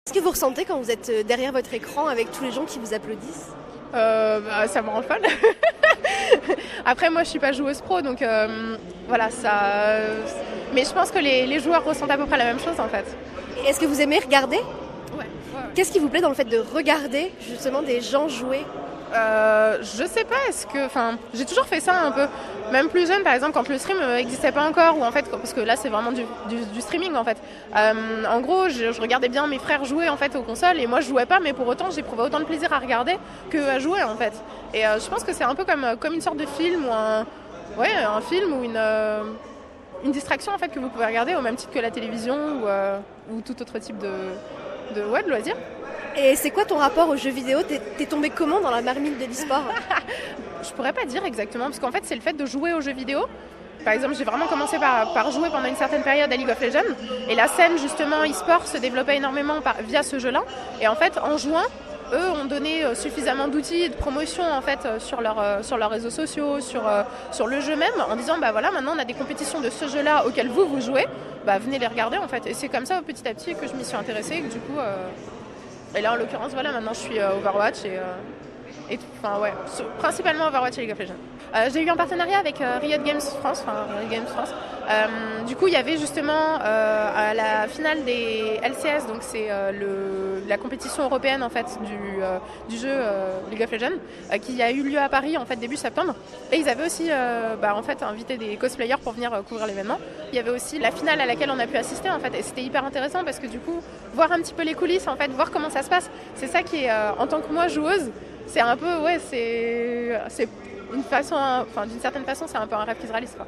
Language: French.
Qu'est-ce que vous ressentez quand vous êtes derrière votre écran avec tous les gens qui vous applaudissent? Ça me rend folle. Après, moi, je suis pas joueuse pro, donc voilà, ça. Mais je pense que les joueurs ressentent à peu près la même chose, en fait. Et est-ce que vous aimez regarder? Ouais. Qu'est-ce qui vous plaît dans le fait de regarder justement des gens jouer? Je sais pas, j'ai toujours fait ça un peu, même plus jeune par exemple quand le stream n'existait pas encore, ou en fait, parce que là c'est vraiment du streaming en fait. En gros, je regardais bien mes frères jouer en fait aux consoles, et moi je jouais pas, mais pour autant j'éprouvais autant de plaisir à regarder que à jouer en fait. Et je pense que c'est un peu comme une sorte de film, ou un film ou une distraction en fait que vous pouvez regarder au même titre que la télévision, ou tout autre type de loisirs. Et c'est quoi ton rapport aux jeux vidéo? T'es tombé comment dans la marmite de l'e-sport? Je pourrais pas dire exactement, parce qu'en fait c'est le fait de jouer aux jeux vidéo. Par exemple, j'ai vraiment commencé par jouer pendant une certaine période à League of Legends, et la scène justement e-sport se développait énormément via ce jeu-là. Et en fait, en jouant, eux ont donné suffisamment d'outils et de promotion en fait sur leurs réseaux sociaux, sur le jeu même, en disant bah voilà, maintenant on a des compétitions de ce jeu-là auxquelles vous jouez, bah venez les regarder en fait. Et c'est comme ça petit à petit que je m'y suis intéressée, et que du coup et là en l'occurrence voilà, maintenant je suis Overwatch principalement Overwatch et League of Legends. J'ai eu un partenariat avec Riot Games France. Du coup, il y avait justement à la finale des LCS, donc c'est la compétition européenne en fait du jeu League of Legends, qui a eu lieu à Paris en fait début septembre. Et ils avaient aussi en fait invité des cosplayers pour venir couvrir l'événement. Il y avait aussi la finale à laquelle on a pu assister en fait, et c'était hyper intéressant parce que du coup, voir un petit peu les coulisses en fait, voir comment ça se passe, c'est ça qui est en tant que moi joueuse. C'est un peu, c'est une façon, d'une certaine façon, c'est un peu un rêve qui se réalise, quoi.